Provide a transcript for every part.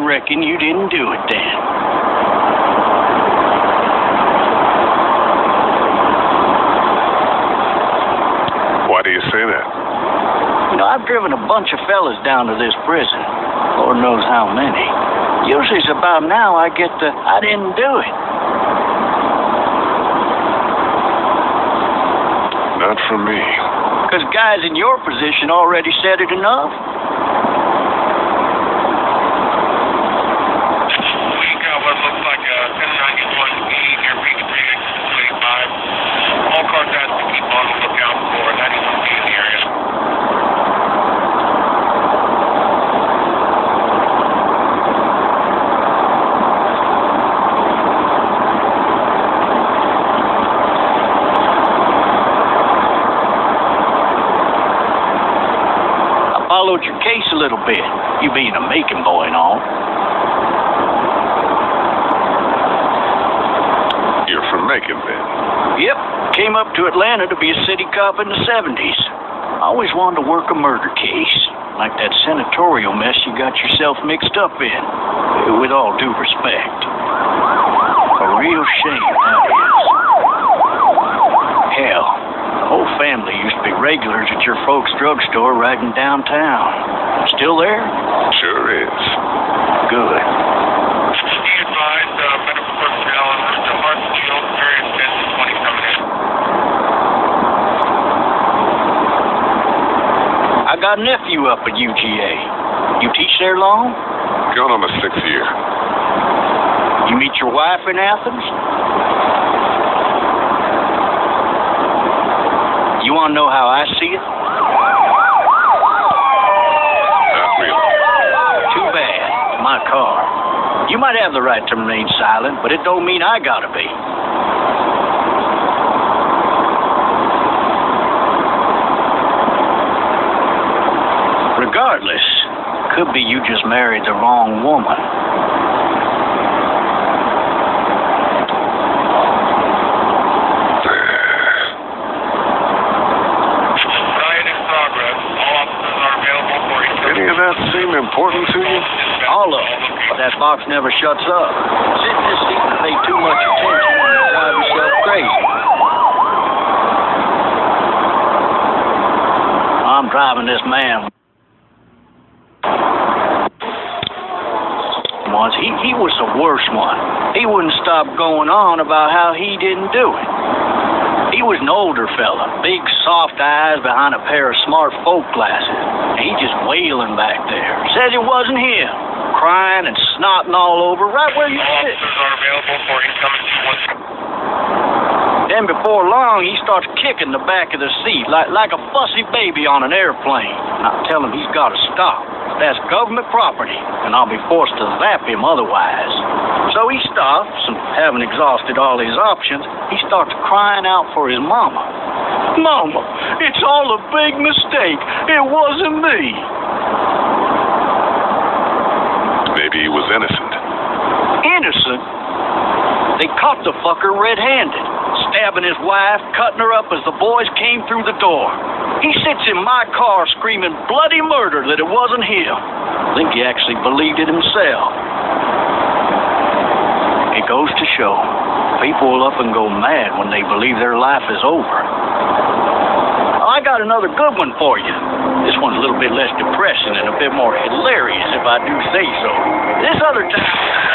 reckon you didn't do it then. Why do you say that? You know, I've driven a bunch of fellas down to this prison. Lord knows how many. Usually it's about now I get the, I didn't do it. Not for me. Because guys in your position already said it enough. We got what looks like a 1091 E near Beach Street, 25. All cars have to keep on the lookout for 91 B in the area. Followed your case a little bit, you being a Macon boy and all. You're from Macon, then? Yep, came up to Atlanta to be a city cop in the 70s. I always wanted to work a murder case, like that senatorial mess you got yourself mixed up in, with all due respect. A real shame, that is. Hell, the whole family used to be regulars at your folks' drugstore right in downtown. Still there? Sure is. Good. Be advised, medical personnel and Mr. Hartsfield, very extensive 20 coming in. I got a nephew up at UGA. You teach there long? Going on my 6th year. You meet your wife in Athens? You want to know how I see it? Not really. Too bad. My car. You might have the right to remain silent, but it don't mean I gotta be. Regardless, could be you just married the wrong woman. That seem important to you? All of them. But that box never shuts up. Sit in this seat and pay too much attention and drive yourself crazy. I'm driving this man. He was the worst one. He wouldn't stop going on about how he didn't do it. He was an older fella, big soft eyes behind a pair of smart folk glasses. And he just wailing back there. Says it wasn't him. Crying and snotting all over right where you sit. Officers are available for incoming 212. Then before long, he starts kicking the back of the seat like a fussy baby on an airplane. And I tell him he's got to stop. That's government property, and I'll be forced to zap him otherwise. So he stops, and having exhausted all his options, he starts crying out for his mama. Mama, it's all a big mistake. It wasn't me. Maybe he was innocent. Innocent? They caught the fucker red-handed, stabbing his wife, cutting her up as the boys came through the door. He sits in my car screaming bloody murder that it wasn't him. I think he actually believed it himself. It goes to show, people will up and go mad when they believe their life is over. I got another good one for you. This one's a little bit less depressing and a bit more hilarious, if I do say so. This other time...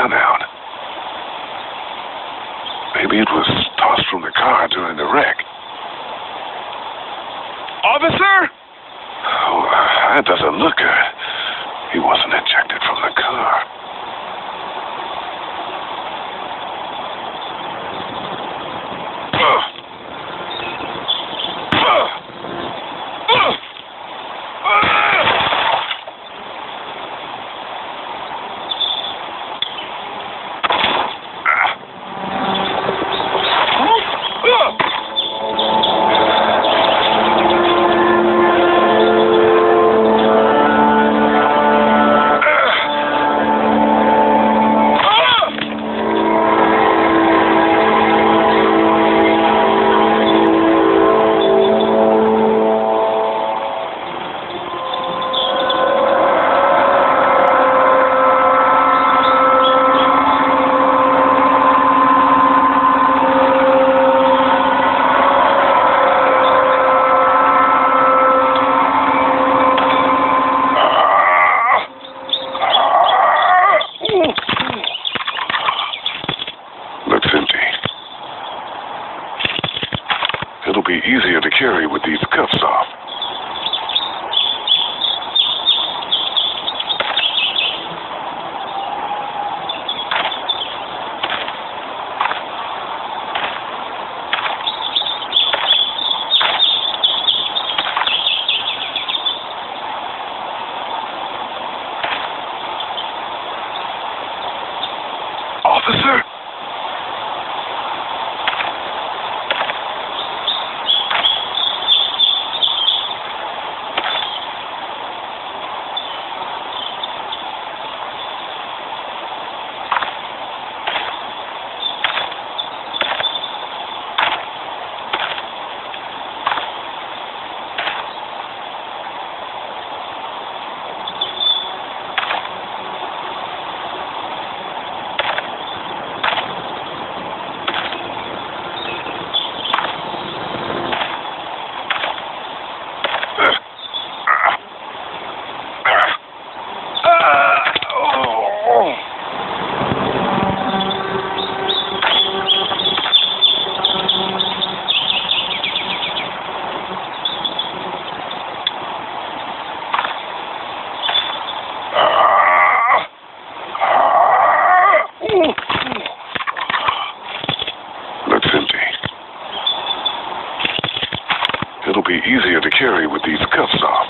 gun out. Maybe it was tossed from the car during the wreck. Officer? Oh, that doesn't look good. He wasn't ejected from the car. It'll be easier to carry with these cuffs off. Officer? Looks empty. It'll be easier to carry with these cuffs off.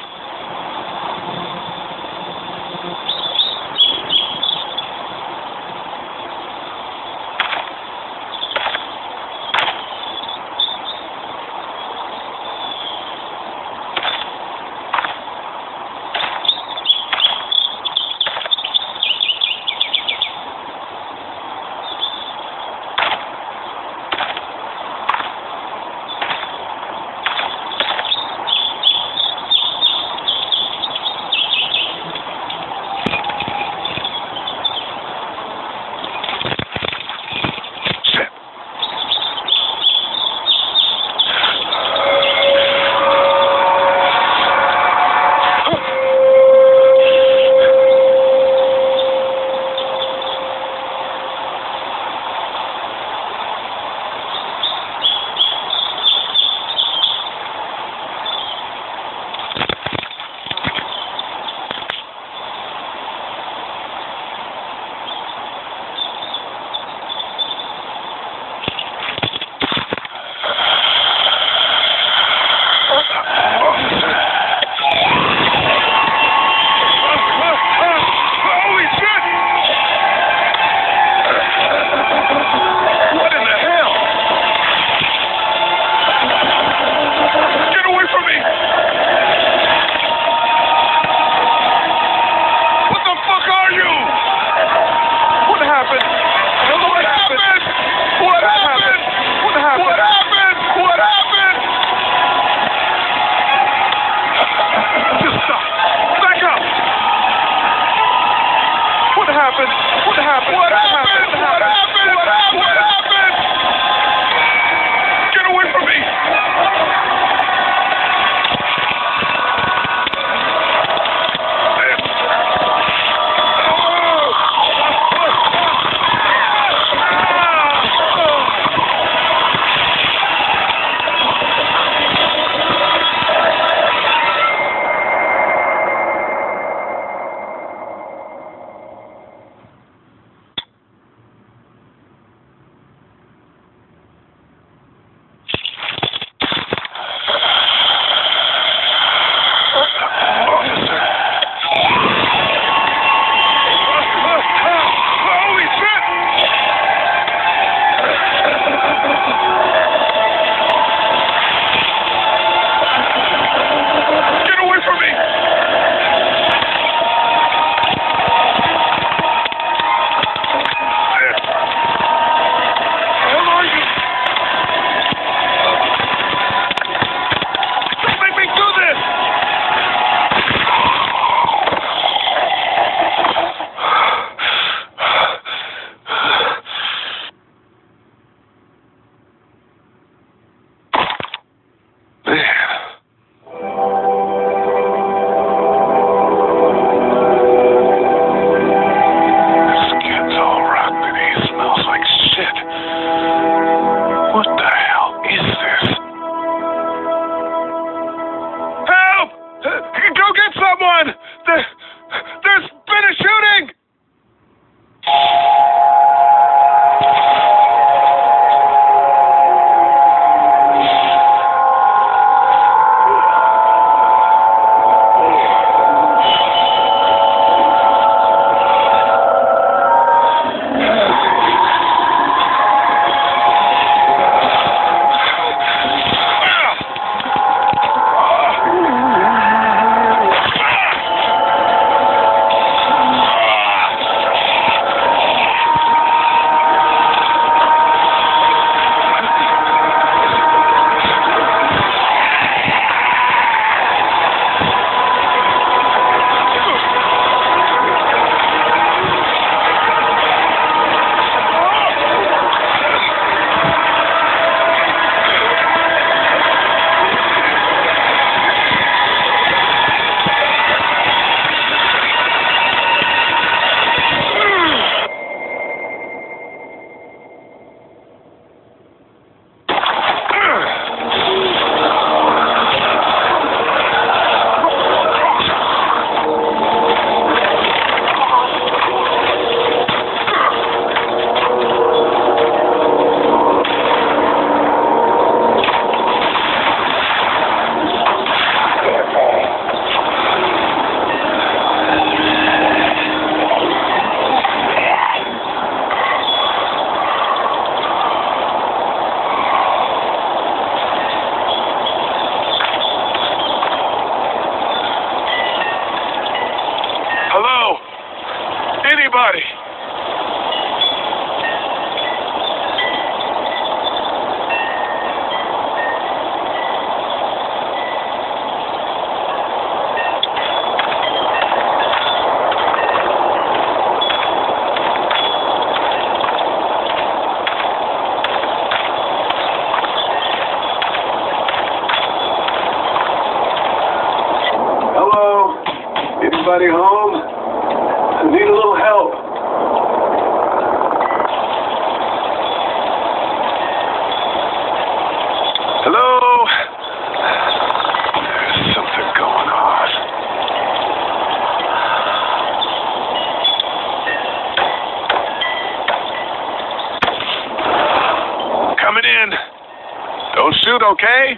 shoot, okay?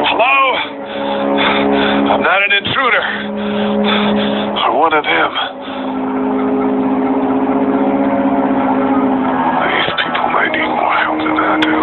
Hello? I'm not an intruder. Or one of them. These people may need more help than I do.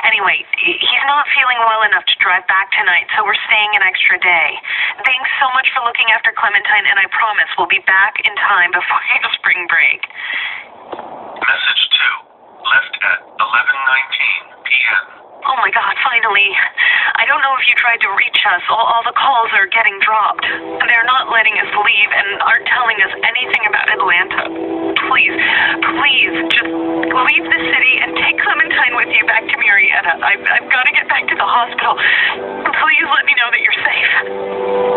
Anyway, he's not feeling well enough to drive back tonight, so we're staying an extra day. Thanks so much for looking after Clementine, and I promise we'll be back in time before spring break. Message 2, left at 11:19 p.m. Oh my God, finally. I don't know if you tried to reach us. All the calls are getting dropped. They're not letting us leave and aren't telling us anything about Atlanta. Please, just leave the city and take Clementine with you back to Marietta. I've got to get back to the hospital. Please let me know that you're safe.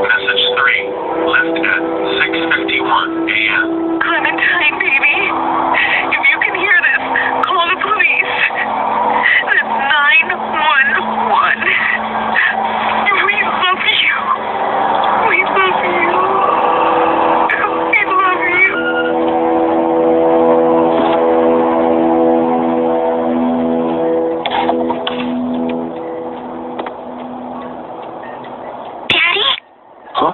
Message 3, left at 6:51 a.m. Clementine, baby. If you can hear this, call the police. That's 911. We love you. We love you. We love you. Daddy? Huh?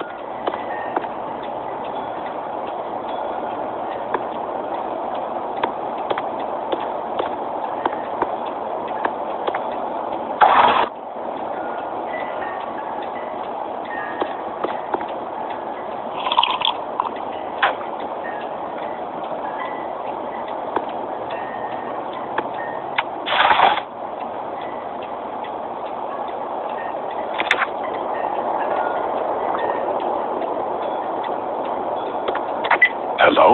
Hello?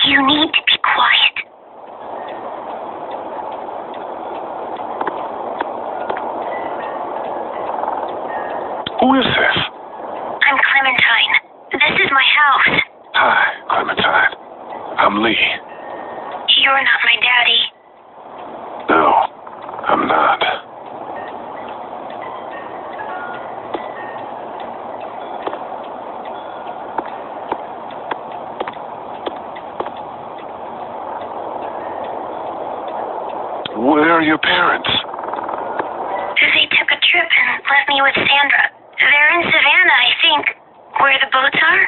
You need to be quiet. Who is this? I'm Clementine. This is my house. Hi, Clementine. I'm Lee. You're not my daddy. No, I'm not. Where are your parents? They took a trip and left me with Sandra. They're in Savannah, I think. Where the boats are?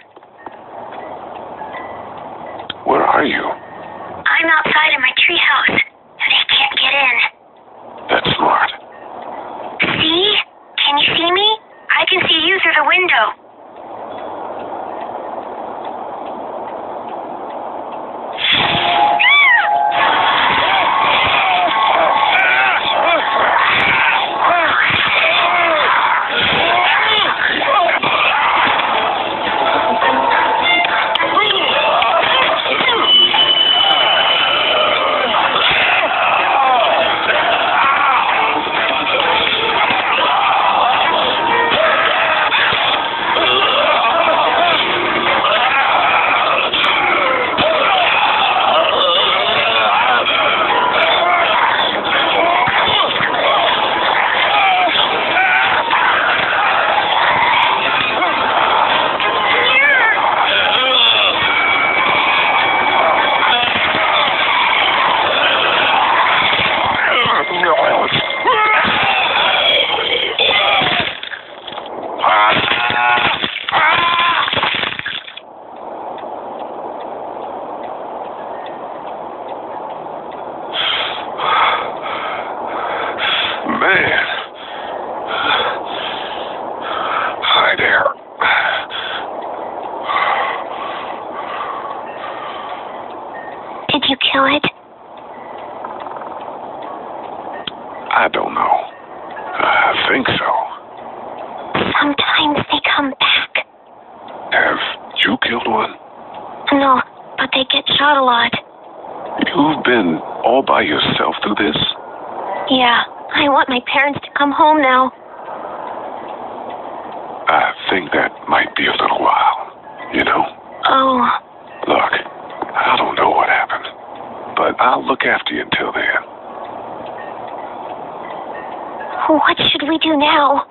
Where are you? I'm outside in my treehouse. They can't get in. That's smart. See? Can you see me? I can see you through the window. man. Hi there. Did you kill it? I don't know. I think so. Sometimes they come back. Have you killed one? No, but they get shot a lot. You've been all by yourself through this? Yeah, I want my parents to come home now. I think that might be a little while, you know? Oh, Look, I don't know what happened, but I'll look after you until then. what should we do now?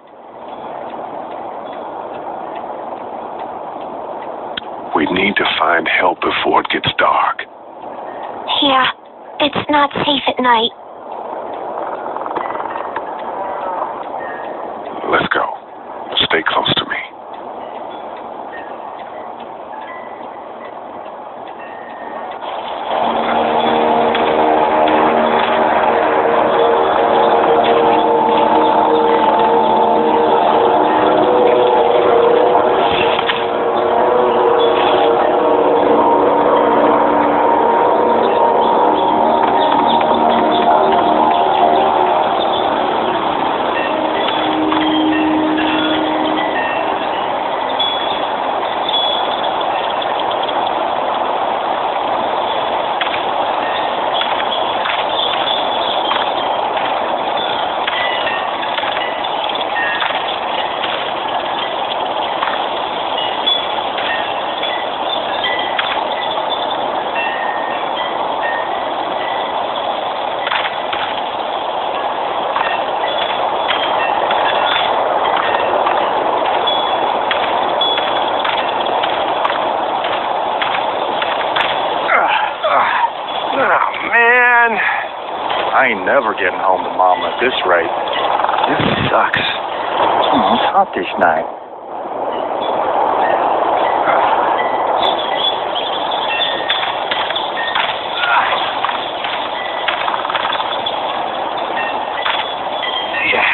We need to find help before it gets dark. Yeah, it's not safe at night. Let's go. Stay close to me. I ain't never getting home to Mama at this rate. This sucks. It's hot this night. Yeah.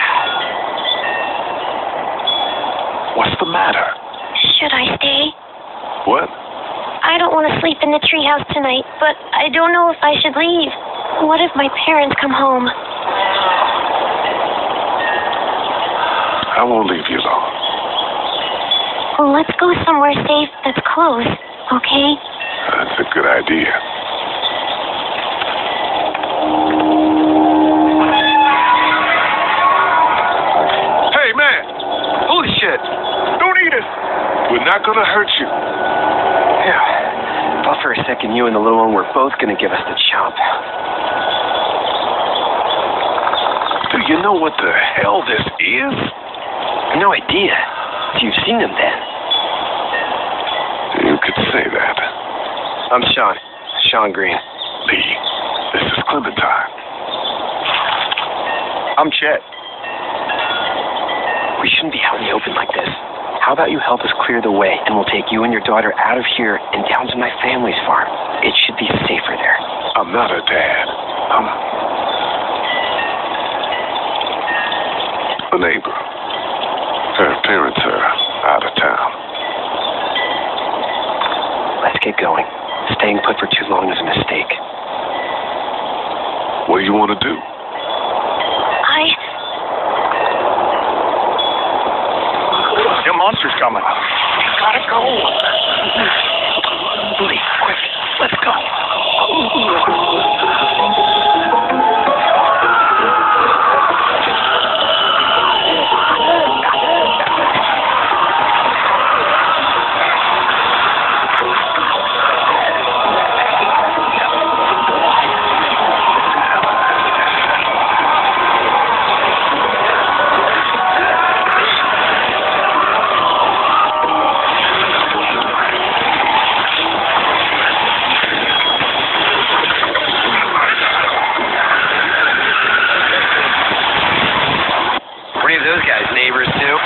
What's the matter? Should I stay? What? I don't want to sleep in the treehouse tonight, but I don't know if I should leave. What if my parents come home? I won't leave you alone. Well, let's go somewhere safe that's close, okay? That's a good idea. Hey, man! Holy shit! Don't eat it! We're not gonna hurt you. Yeah. Thought for a second you and the little one were both gonna give us the chomp. Do you know what the hell this is? No idea. You've seen them then. You could say that. I'm Sean. Sean Green. Lee, this is Clementine. I'm Chet. We shouldn't be out in the open like this. How about you help us clear the way, and we'll take you and your daughter out of here and down to my family's farm. It should be safer there. I'm not her dad. I'm a neighbor. Her parents are out of town. Let's get going. Staying put for too long is a mistake. What do you want to do? The monster's coming. Gotta go. Lee, quick. Let's go. Those guys neighbors too?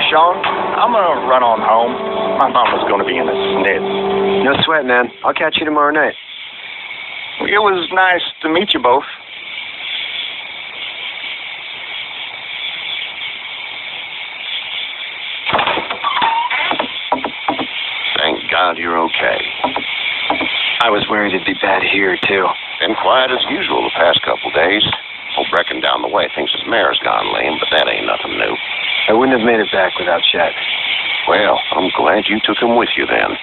Sean, I'm gonna run on home. My mama's gonna be in a snit. No sweat, man. I'll catch you tomorrow night. It was nice to meet you both. Thank God you're okay. I was worried it'd be bad here, too. Been quiet as usual the past couple days. Old Brecken down the way thinks his mare's gone lame, but that ain't nothing new. I wouldn't have made it back without Chet. Well, I'm glad you took him with you then.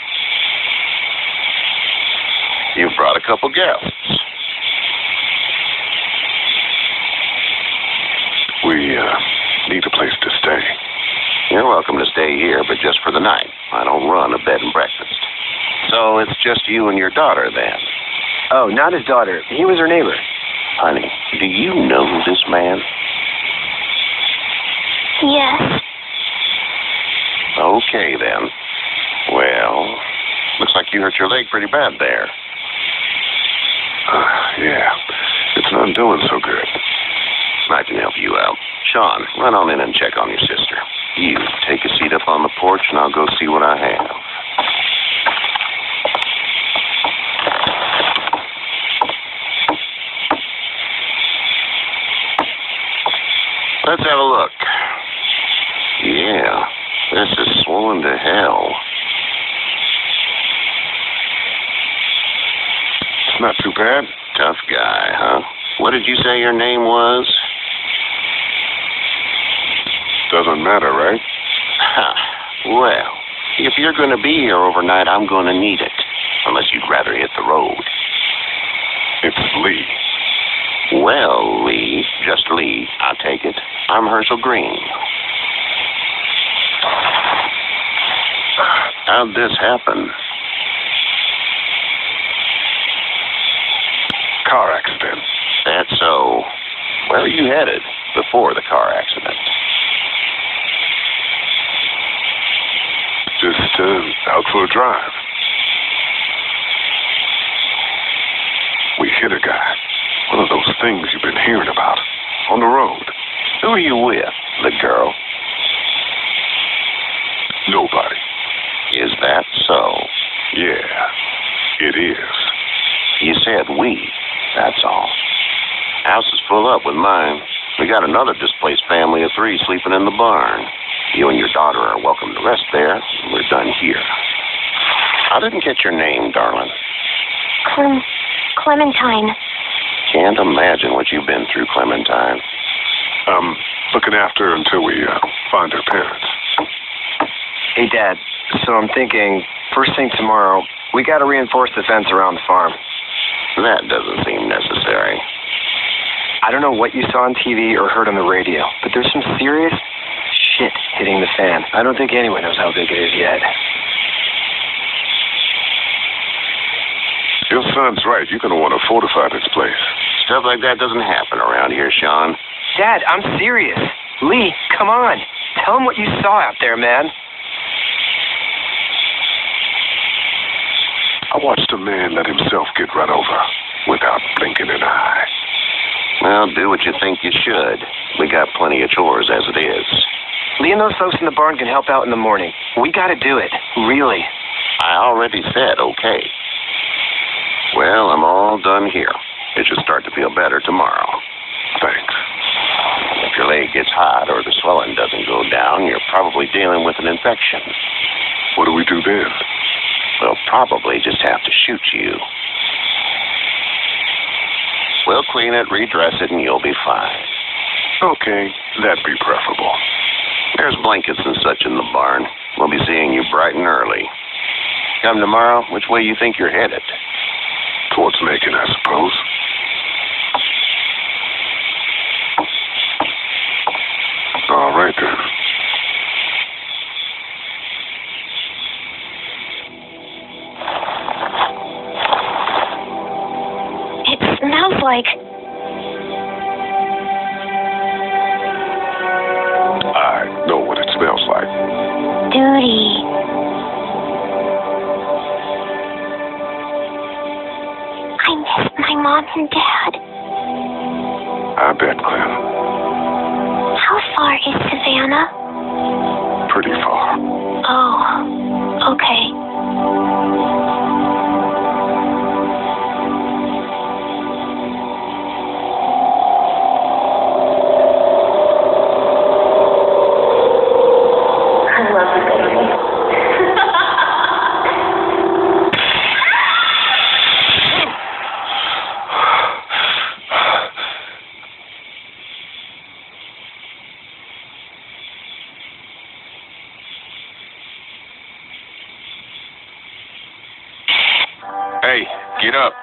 You've brought a couple guests. We need a place to stay. You're welcome to stay here, but just for the night. I don't run a bed and breakfast. So it's just you and your daughter then? Oh, not his daughter. He was her neighbor. Honey, do you know this man? Yes. Okay, then. Well, looks like you hurt your leg pretty bad there. Yeah. It's not doing so good. I can help you out. Sean, run on in and check on your sister. You take a seat up on the porch, and I'll go see what I have. Let's have a look. Yeah, this is swollen to hell. It's not too bad. Tough guy, huh? What did you say your name was? Doesn't matter, right? Well, if you're going to be here overnight, I'm going to need it. Unless you'd rather hit the road. It's Lee. Well, Lee, just Lee, I'll take it. I'm Herschel Green. How'd this happen? Car accident. That's so. Where are you headed before the car accident? Just out for a drive. We hit a guy. One of those things you've been hearing about. On the road. Who are you with? The girl? Nobody. Is that so? Yeah, it is. You said we. That's all. House is full up with mine. We got another displaced family of 3 sleeping in the barn. You and your daughter are welcome to rest there. We're done here. I didn't get your name, darling. Clementine. Can't imagine what you've been through, Clementine. Looking after her until we find her parents. Hey, Dad. So I'm thinking, first thing tomorrow, we got to reinforce the fence around the farm. That doesn't seem necessary. I don't know what you saw on TV or heard on the radio, but there's some serious shit hitting the fan. I don't think anyone knows how big it is yet. Your son's right. You're going to want to fortify this place. Stuff like that doesn't happen around here, Sean. Dad, I'm serious. Lee, come on. Tell him what you saw out there, man. I watched a man let himself get run over without blinking an eye. Well, do what you think you should. We got plenty of chores as it is. Lee and those folks in the barn can help out in the morning. We got to do it. Really. I already said okay. Well, I'm all done here. It should start to feel better tomorrow. Thanks. If your leg gets hot or the swelling doesn't go down, you're probably dealing with an infection. What do we do then? We'll probably just have to shoot you. We'll clean it, redress it, and you'll be fine. Okay, that'd be preferable. There's blankets and such in the barn. We'll be seeing you bright and early. Come tomorrow, which way you think you're headed? Towards Macon, I suppose. All right, then. It smells like... I know what it smells like. duty. I miss my mom and dad. I bet, Clem. How far is Savannah? pretty far. Oh, okay. I love you, baby. Hey, get up.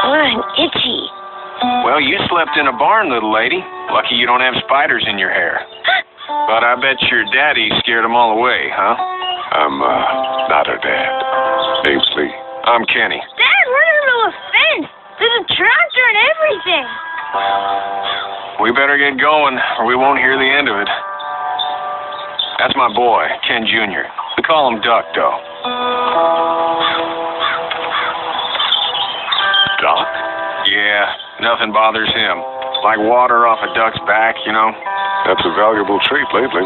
I'm itchy. Well, you slept in a barn, little lady. Lucky you don't have spiders in your hair. But I bet your daddy scared them all away, huh? I'm, not her dad. Name's Lee. I'm Kenny. Dad, we're in the middle of a fence. There's a tractor and everything. We better get going, or we won't hear the end of it. That's my boy, Ken Jr. We call him Duck, though. Doc? Yeah, nothing bothers him. Like water off a duck's back, you know? That's a valuable trait lately.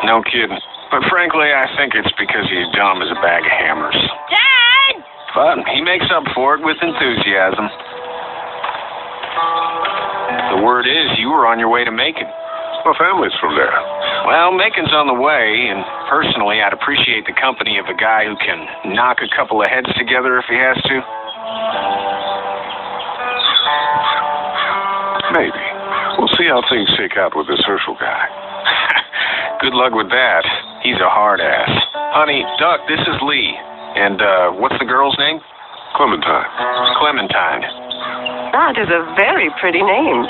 No kidding. But frankly, I think it's because he's dumb as a bag of hammers. Dad! But he makes up for it with enthusiasm. The word is you were on your way to Macon. My family's from there. Well, Macon's on the way, and personally, I'd appreciate the company of a guy who can knock a couple of heads together if he has to. Maybe. We'll see how things shake out with this Herschel guy. Good luck with that. He's a hard ass. Honey, Duck, this is Lee. And, what's the girl's name? Clementine. Clementine. That is a very pretty name.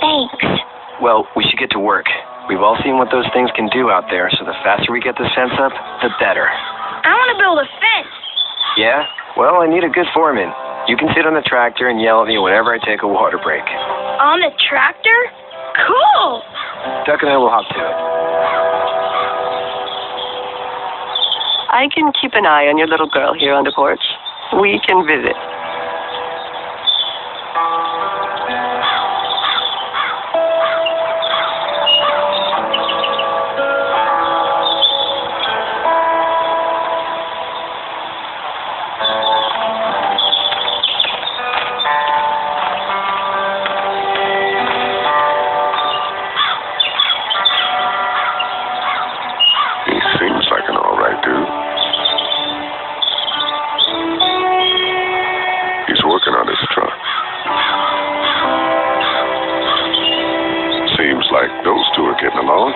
Thanks. Well, we should get to work. We've all seen what those things can do out there, so the faster we get this fence up, the better. I want to build a fence. Yeah? Well, I need a good foreman. You can sit on the tractor and yell at me whenever I take a water break. On the tractor? Cool. Duck and I will hop to it. I can keep an eye on your little girl here on the porch. We can visit. Like those two are getting along.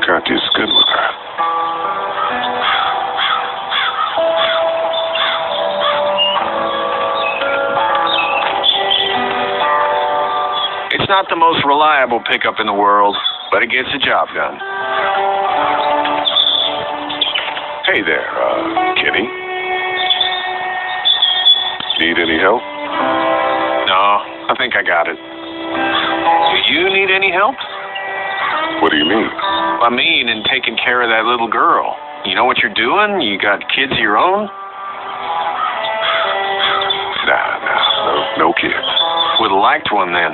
Katya's good with her. It's not the most reliable pickup in the world, but it gets the job done. Hey there, Kenny. Need any help? No, I think I got it. Do you need any help? What do you mean? I mean, in taking care of that little girl. You know what you're doing? You got kids of your own? Nah, no kids. Would have liked one then.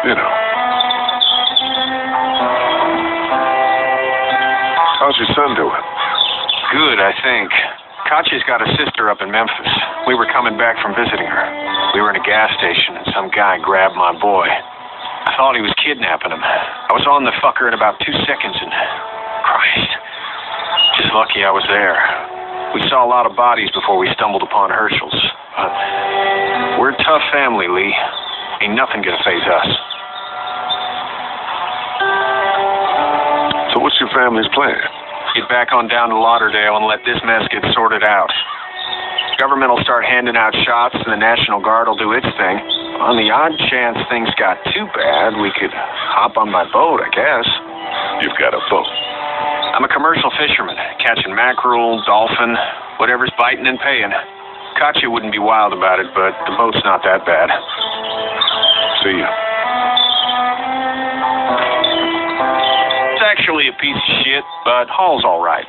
You know. How's your son doing? Good, I think. Katya's got a sister up in Memphis. We were coming back from visiting her. We were in a gas station, and some guy grabbed my boy. I thought he was kidnapping him. I was on the fucker in about 2 seconds, and Christ, just lucky I was there. We saw a lot of bodies before we stumbled upon Herschel's. But we're a tough family, Lee. Ain't nothing gonna faze us. So what's your family's plan? Get back on down to Lauderdale and let this mess get sorted out. Government will start handing out shots, and the National Guard will do its thing. On the odd chance things got too bad, we could hop on my boat, I guess. You've got a boat. I'm a commercial fisherman. catching mackerel, dolphin, whatever's biting and paying. Katya wouldn't be wild about it, but the boat's not that bad. See ya. It's actually a piece of shit, but Hall's all right.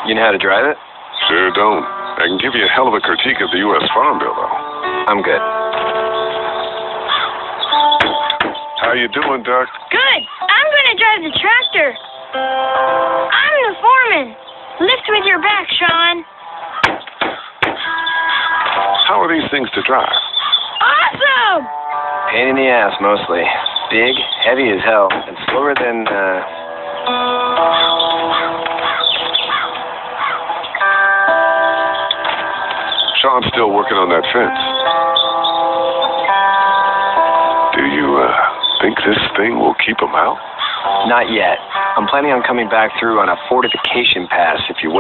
You know how to drive it? Sure don't. I can give you a hell of a critique of the U.S. Farm Bill, though. I'm good. How you doing, Duck? Good. I'm going to drive the tractor. I'm the foreman. Lift with your back, Sean. How are these things to drive? Awesome! Pain in the ass, mostly. Big, heavy as hell, and slower than, Sean's still working on that fence. Do you, think this thing will keep him out? Not yet. I'm planning on coming back through on a fortification pass, if you will.